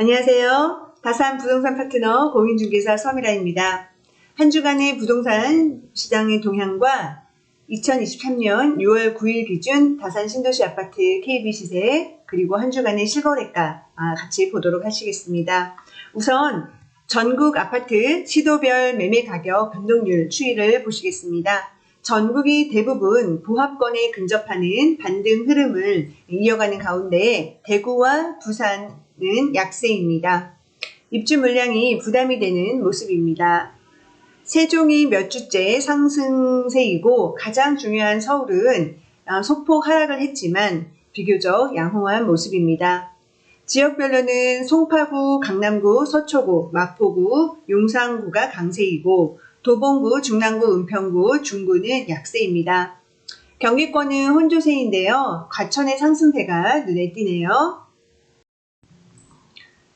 안녕하세요. 다산 부동산 파트너 공인중개사 서미라입니다. 한 주간의 부동산 시장의 동향과 2023년 6월 9일 기준 다산 신도시 아파트 KB 시세 그리고 한 주간의 실거래가 같이 보도록 하시겠습니다. 우선 전국 아파트 시도별 매매 가격 변동률 추이를 보시겠습니다. 전국이 대부분 보합권에 근접하는 반등 흐름을 이어가는 가운데 대구와 부산은 약세입니다. 입주 물량이 부담이 되는 모습입니다. 세종이 몇 주째 상승세이고 가장 중요한 서울은 소폭 하락을 했지만 비교적 양호한 모습입니다. 지역별로는 송파구, 강남구, 서초구, 마포구, 용산구가 강세이고 도봉구, 중랑구, 은평구, 중구는 약세입니다. 경기권은 혼조세인데요. 과천의 상승세가 눈에 띄네요.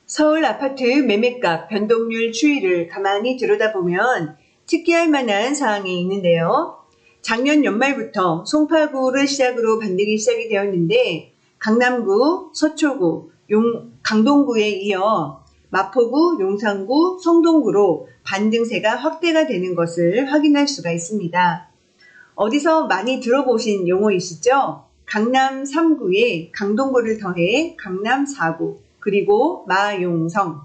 서울 아파트 매매값 변동률 추이를 가만히 들여다보면 특기할 만한 사항이 있는데요. 작년 연말부터 송파구를 시작으로 반등이 시작이 되었는데 강남구, 서초구, 강동구에 이어 마포구, 용산구, 성동구로 반등세가 확대가 되는 것을 확인할 수가 있습니다. 어디서 많이 들어보신 용어이시죠? 강남 3구에 강동구를 더해 강남 4구, 그리고 마용성.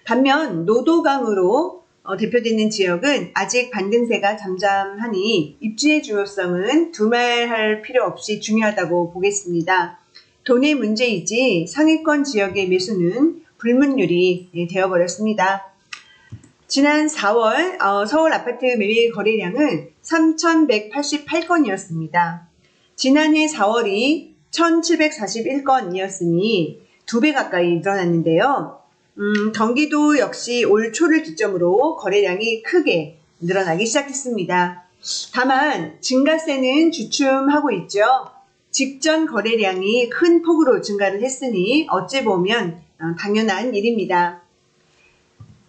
반면 노도강으로 대표되는 지역은 아직 반등세가 잠잠하니 입지의 중요성은 두말할 필요 없이 중요하다고 보겠습니다. 돈의 문제이지 상위권 지역의 매수는 불문율이 되어버렸습니다. 지난 4월 서울 아파트 매매 거래량은 3,188건이었습니다. 지난해 4월이 1,741건이었으니 2배 가까이 늘어났는데요. 경기도 역시 올 초를 기점으로 거래량이 크게 늘어나기 시작했습니다. 다만 증가세는 주춤하고 있죠. 직전 거래량이 큰 폭으로 증가를 했으니 어찌 보면 당연한 일입니다.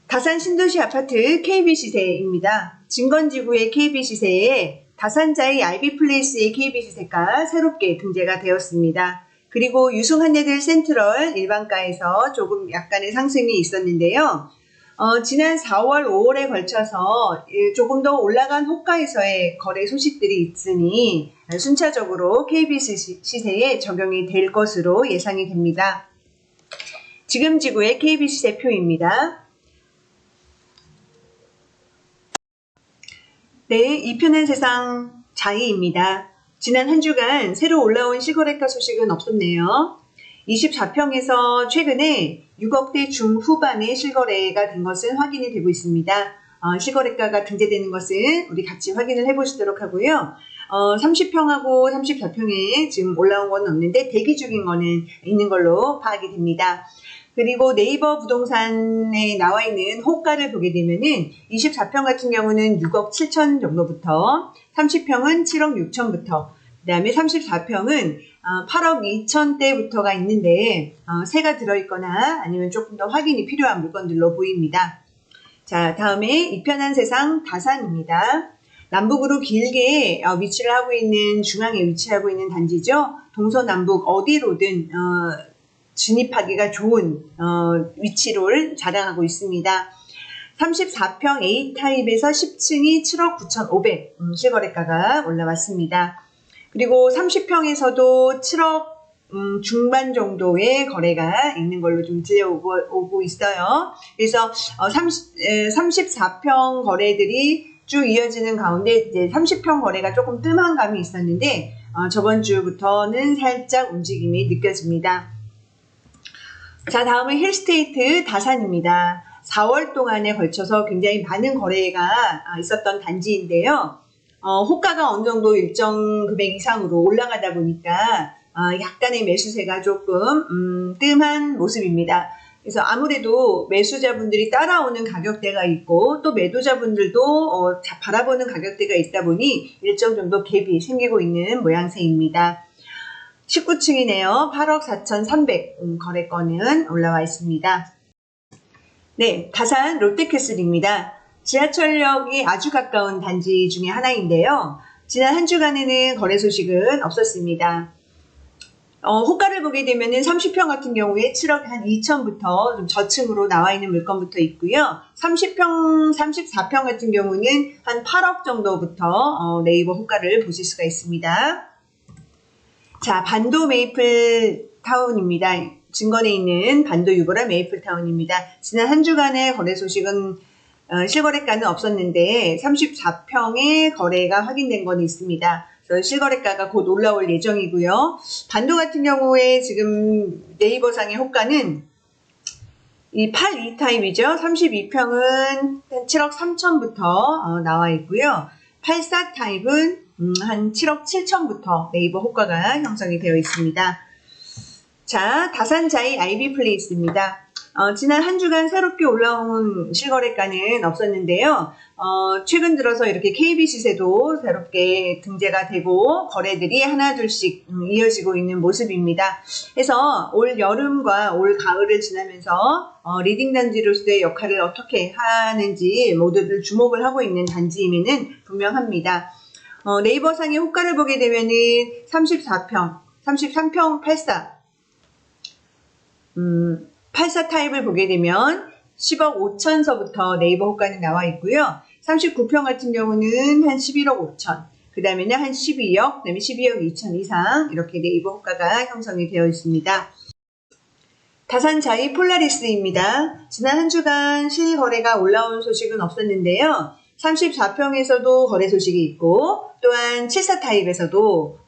다산 신도시 아파트 KB 시세입니다. 진건지구의 KB 시세에 다산자의 IB플레이스의 KB 시세가 새롭게 등재가 되었습니다. 그리고 유승한예들 센트럴 일반가에서 조금 약간의 상승이 있었는데요. 지난 4월, 5월에 걸쳐서 조금 더 올라간 호가에서의 거래 소식들이 있으니 순차적으로 KB 시세에 적용이 될 것으로 예상이 됩니다. 지금 지구의 KB 시세표입니다. 네, 이 편은 세상 자이입니다. 지난 한 주간 새로 올라온 실거래가 소식은 없었네요. 24평에서 최근에 6억대 중후반의 실거래가 된 것은 확인이 되고 있습니다. 실거래가가 등재되는 것은 우리 같이 확인을 해보시도록 하고요. 30평하고 34평에 지금 올라온 건 없는데 대기 중인 거는 있는 걸로 파악이 됩니다. 그리고 네이버 부동산에 나와 있는 호가를 보게 되면은 24평 같은 경우는 6억 7천 정도부터 30평은 7억 6천부터 그 다음에 34평은 8억 2천대부터가 있는데 새가 들어있거나 아니면 조금 더 확인이 필요한 물건들로 보입니다. 자, 다음에 이편한 세상 다산입니다. 남북으로 길게 위치를 하고 있는 중앙에 위치하고 있는 단지죠. 동서남북 어디로든 진입하기가 좋은 위치를 자랑하고 있습니다. 34평 A타입에서 10층이 7억 9,500 실거래가가 올라왔습니다. 그리고 30평에서도 7억 중반 정도의 거래가 있는 걸로 좀 들려오고 있어요. 그래서 34평 거래들이 쭉 이어지는 가운데 이제 30평 거래가 조금 뜸한 감이 있었는데 저번 주부터는 살짝 움직임이 느껴집니다. 자, 다음은 힐스테이트 다산입니다. 4월 동안에 걸쳐서 굉장히 많은 거래가 있었던 단지인데요. 호가가 어느 정도 일정 금액 이상으로 올라가다 보니까 약간의 매수세가 조금 뜸한 모습입니다. 그래서 아무래도 매수자분들이 따라오는 가격대가 있고 또 매도자분들도 바라보는 가격대가 있다 보니 일정 정도 갭이 생기고 있는 모양새입니다. 19층이네요. 8억 4,300 거래건은 올라와 있습니다. 네, 다산 롯데캐슬입니다. 지하철역이 아주 가까운 단지 중에 하나인데요. 지난 한 주간에는 거래 소식은 없었습니다. 호가를 보게 되면은 30평 같은 경우에 7억 한 2천부터 좀 저층으로 나와 있는 물건부터 있고요. 30평, 34평 같은 경우는 한 8억 정도부터 네이버 호가를 보실 수가 있습니다. 자, 반도 메이플 타운입니다. 진건에 있는 반도 유보라 메이플 타운입니다. 지난 한 주간의 거래 소식은 실거래가는 없었는데 34평의 거래가 확인된 건 있습니다. 실거래가가 곧 올라올 예정이고요. 반도 같은 경우에 지금 네이버상의 호가는 이 82 타입이죠. 32평은 7억 3천부터 나와 있고요. 84 타입은 한 7억 7천부터 네이버 호가가 형성이 되어 있습니다. 자, 다산자이 아이비 플레이스입니다. 지난 한 주간 새롭게 올라온 실거래가는 없었는데요. 최근 들어서 이렇게 KB 시세도 새롭게 등재가 되고 거래들이 하나둘씩 이어지고 있는 모습입니다. 그래서 올 여름과 올 가을을 지나면서 리딩 단지로서의 역할을 어떻게 하는지 모두들 주목을 하고 있는 단지임에는 분명합니다. 네이버상의 호가를 보게 되면은 34평, 33평 84, 84 타입을 보게 되면 10억 5천서부터 네이버 호가는 나와 있고요. 39평 같은 경우는 한 11억 5천, 그 다음에는 한 12억, 그 다음에 12억 2천 이상 이렇게 네이버 호가가 형성이 되어 있습니다. 다산자이 폴라리스입니다. 지난 한 주간 실거래가 올라온 소식은 없었는데요. 34평에서도 거래 소식이 있고 또한 74 타입에서도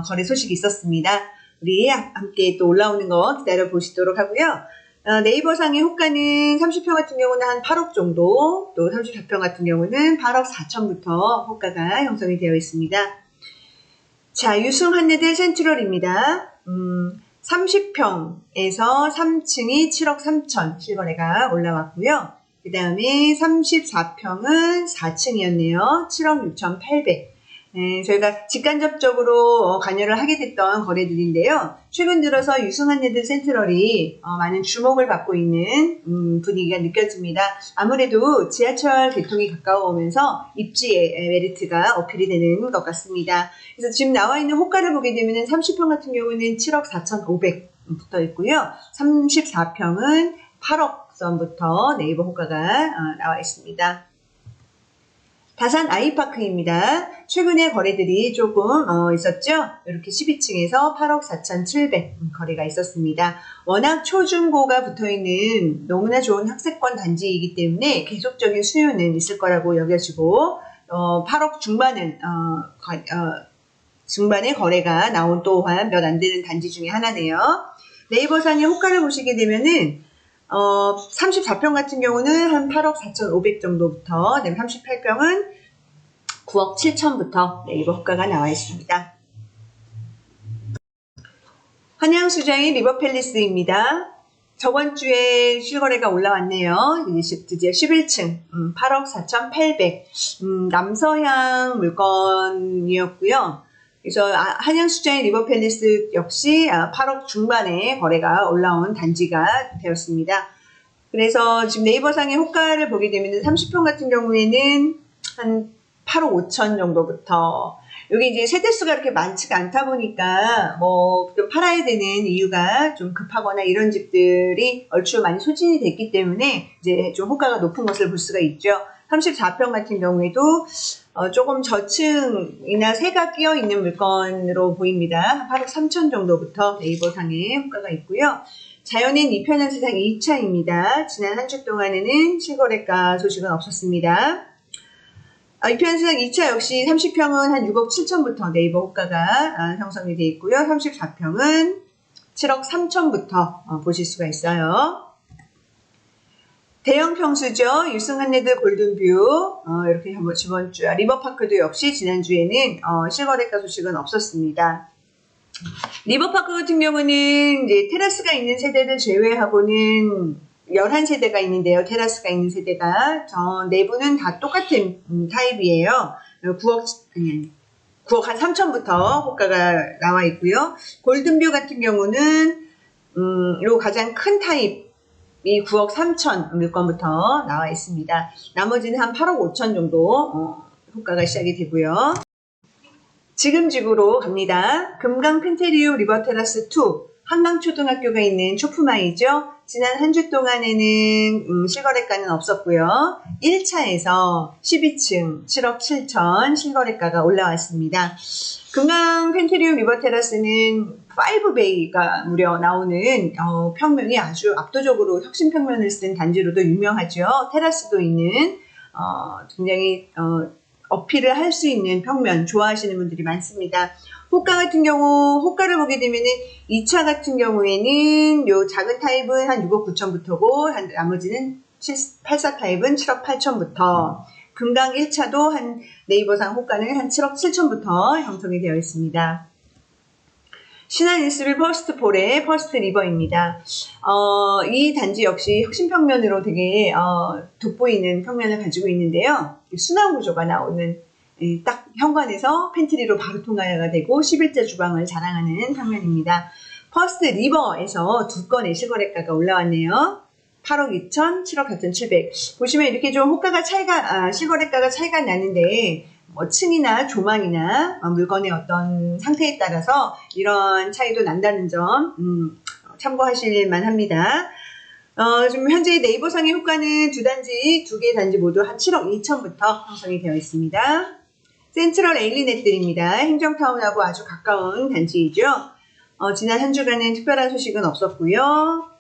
거래 소식이 있었습니다. 우리 함께 또 올라오는 거 기다려 보시도록 하고요. 네이버상의 호가는 30평 같은 경우는 한 8억 정도, 또 34평 같은 경우는 8억 4천부터 호가가 형성이 되어 있습니다. 자, 유승 한내들 센트럴입니다. 30평에서 3층이 7억 3천 실거래가 올라왔고요. 그 다음에 34평은 4층이었네요. 7억 6천 8백. 네, 저희가 직간접적으로 관여를 하게 됐던 거래들인데요. 최근 들어서 유승한예들 센트럴이 많은 주목을 받고 있는 분위기가 느껴집니다. 아무래도 지하철 개통이 가까워오면서 입지의 메리트가 어필이 되는 것 같습니다. 그래서 지금 나와 있는 호가를 보게 되면 30평 같은 경우는 7억 4,500 붙어 있고요. 34평은 8억 선부터 네이버 호가가 나와 있습니다. 다산 아이파크입니다. 최근에 거래들이 조금 있었죠. 이렇게 12층에서 8억 4,700 거래가 있었습니다. 워낙 초중고가 붙어있는 너무나 좋은 학세권 단지이기 때문에 계속적인 수요는 있을 거라고 여겨지고 8억 중반은 중반의 거래가 나온 또한 몇 안 되는 단지 중에 하나네요. 네이버상의 호가를 보시게 되면은 34평 같은 경우는 한 8억 4,500 정도부터, 38평은 9억 7천부터 네이버 호가가 나와 있습니다. 한양수자의 리버팰리스입니다. 저번 주에 실거래가 올라왔네요. 드디어 11층, 8억 4,800. 남서향 물건이었고요. 그래서 한양수자의 리버팰리스 역시 8억 중반에 거래가 올라온 단지가 되었습니다. 그래서 지금 네이버상의 호가를 보게 되면 30평 같은 경우에는 한 8억 5천 정도부터, 여기 이제 세대수가 그렇게 많지가 않다 보니까 좀 팔아야 되는 이유가 좀 급하거나 이런 집들이 얼추 많이 소진이 됐기 때문에 이제 좀 호가가 높은 것을 볼 수가 있죠. 34평 같은 경우에도 조금 저층이나 새가 끼어 있는 물건으로 보입니다. 8억 3천 정도부터 네이버상에 호가가 있고요. 자연인 이편한 세상 2차입니다. 지난 한 주 동안에는 실거래가 소식은 없었습니다. 이편한 세상 2차 역시 30평은 한 6억 7천부터 네이버 호가가 형성이 되어 있고요. 34평은 7억 3천부터 보실 수가 있어요. 대형 평수죠. 유승한네들 골든뷰, 이렇게 저번 주, 리버파크도 역시 지난주에는 실거래가 소식은 없었습니다. 리버파크 같은 경우는 이제 테라스가 있는 세대를 제외하고는 11세대가 있는데요. 테라스가 있는 세대가 내부는 다 똑같은 타입이에요. 9억 한 3천부터 호가가 나와 있고요. 골든뷰 같은 경우는 요 가장 큰 타입 이 9억 3천 물건부터 나와 있습니다. 나머지는 한 8억 5천 정도 호가가 시작이 되고요. 지금 지구로 갑니다. 금강 펜테리움 리버테라스 2 한강초등학교가 있는 초품아이죠. 지난 한 주 동안에는 실거래가는 없었고요. 1차에서 12층 7억 7천 실거래가가 올라왔습니다. 금강 펜테리움 리버테라스는 5베이가 무려 나오는 평면이 아주 압도적으로 혁신평면을 쓴 단지로도 유명하죠. 테라스도 있는 굉장히 어필을 할 수 있는 평면 좋아하시는 분들이 많습니다. 호가 같은 경우, 호가를 보게 되면은 2차 같은 경우에는 요 작은 타입은 한 6억 9천부터고, 나머지는 84 타입은 7억 8천부터, 금강 1차도 한 네이버상 호가는 한 7억 7천부터 형성이 되어 있습니다. 신한 인스빌 퍼스트폴의 퍼스트 리버입니다. 이 단지 역시 혁신평면으로 되게 돋보이는 평면을 가지고 있는데요. 순환 구조가 나오는 딱 현관에서 팬트리로 바로 통과가 되고 11자 주방을 자랑하는 평면입니다. 퍼스트 리버에서 두 건의 실거래가가 올라왔네요. 8억 2천, 7억 4,700. 보시면 이렇게 좀 호가가 실거래가가 차이가 나는데, 층이나 조망이나 물건의 어떤 상태에 따라서 이런 차이도 난다는 점 참고하실 만합니다. 지금 현재 네이버상의 호가는 두 개 단지 모두 한 7억 2천부터 형성이 되어 있습니다. 센트럴 에일리넷들입니다. 행정타운하고 아주 가까운 단지이죠. 지난 한 주간은 특별한 소식은 없었고요.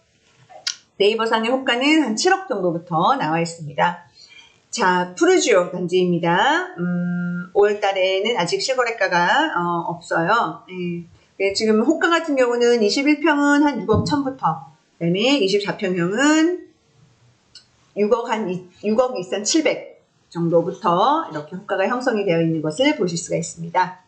네이버상의 호가는 한 7억 정도부터 나와 있습니다. 자, 푸르지오 단지입니다. 5월 달에는 아직 실거래가가 없어요. 지금 호가 같은 경우는 21평은 한 6억 1천부터, 그 다음에 24평형은 6억 2천 7백 정도부터 이렇게 호가가 형성이 되어 있는 것을 보실 수가 있습니다.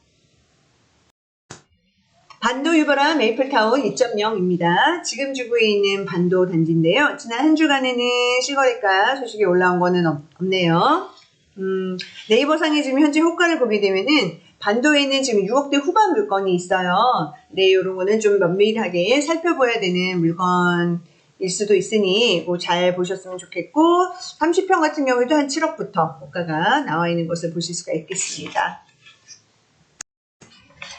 반도 유보라 메이플타운 2.0입니다. 지금 지구에 있는 반도 단지인데요. 지난 한 주간에는 실거래가 소식이 올라온 거는 없네요. 네이버상에 지금 현재 호가를 보게 되면은 반도에는 지금 6억대 후반 물건이 있어요. 네, 이런 거는 좀 면밀하게 살펴봐야 되는 물건일 수도 있으니 잘 보셨으면 좋겠고, 30평 같은 경우에도 한 7억부터 호가가 나와 있는 것을 보실 수가 있겠습니다.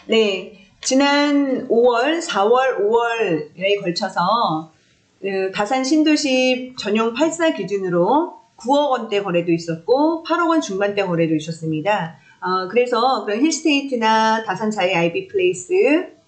네. 지난 5월, 4월, 5월에 걸쳐서 다산 신도시 전용 8사 기준으로 9억 원대 거래도 있었고 8억 원 중반대 거래도 있었습니다. 그래서 그런 힐스테이트나 다산 자이 아이비 플레이스,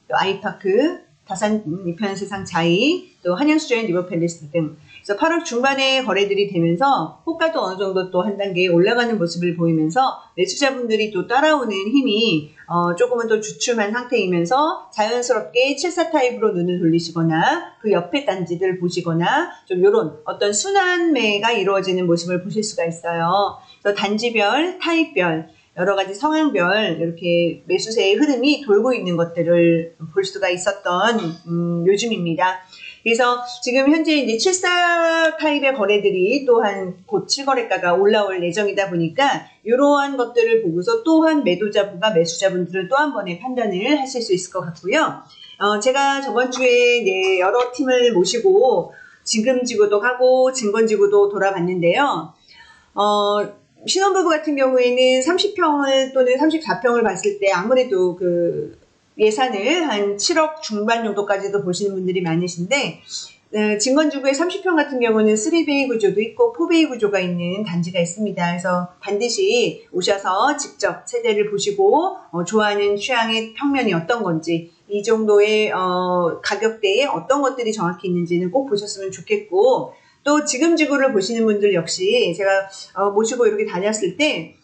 또 아이파크, 다산 이편세상 자이, 또 한양수자인 리버팰리스 등 그래서 8억 중반의 거래들이 되면서 호가도 어느 정도 또 한 단계 올라가는 모습을 보이면서 매수자분들이 또 따라오는 힘이 조금은 더 주춤한 상태이면서 자연스럽게 7사 타입으로 눈을 돌리시거나 그 옆에 단지들 보시거나 좀 이런 어떤 순환매가 이루어지는 모습을 보실 수가 있어요. 그래서 단지별, 타입별, 여러 가지 성향별 이렇게 매수세의 흐름이 돌고 있는 것들을 볼 수가 있었던 요즘입니다. 그래서 지금 현재 이제 7사 타입의 거래들이 또한 곧 실거래가가 올라올 예정이다 보니까 이러한 것들을 보고서 또한 매도자분과 매수자분들은 또 한 번의 판단을 하실 수 있을 것 같고요. 제가 저번 주에 이제 여러 팀을 모시고 지금지구도 하고 증권지구도 돌아봤는데요. 신혼부부 같은 경우에는 30평을 또는 34평을 봤을 때 아무래도 그 예산을 한 7억 중반 정도까지도 보시는 분들이 많으신데, 증권주구의 30평 같은 경우는 3베이 구조도 있고 4베이 구조가 있는 단지가 있습니다. 그래서 반드시 오셔서 직접 세대를 보시고 좋아하는 취향의 평면이 어떤 건지, 이 정도의 가격대에 어떤 것들이 정확히 있는지는 꼭 보셨으면 좋겠고, 또 지금 지구를 보시는 분들 역시 제가 모시고 이렇게 다녔을 때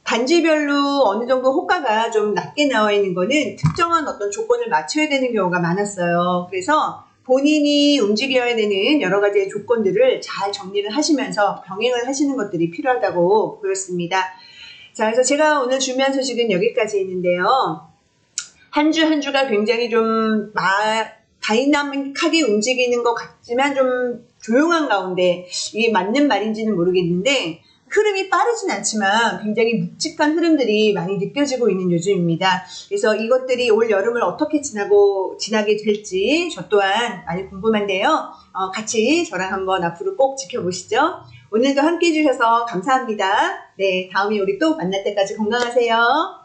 단지별로 어느 정도 호가가 좀 낮게 나와 있는 거는 특정한 어떤 조건을 맞춰야 되는 경우가 많았어요. 그래서 본인이 움직여야 되는 여러 가지의 조건들을 잘 정리를 하시면서 병행을 하시는 것들이 필요하다고 보였습니다. 자, 그래서 제가 오늘 준비한 소식은 여기까지 있는데요. 한 주 한 주가 굉장히 좀 다이나믹하게 움직이는 것 같지만 좀 조용한 가운데 이게 맞는 말인지는 모르겠는데 흐름이 빠르진 않지만 굉장히 묵직한 흐름들이 많이 느껴지고 있는 요즘입니다. 그래서 이것들이 올 여름을 어떻게 지나게 될지 저 또한 많이 궁금한데요. 같이 저랑 한번 앞으로 꼭 지켜보시죠. 오늘도 함께 해주셔서 감사합니다. 네, 다음에 우리 또 만날 때까지 건강하세요.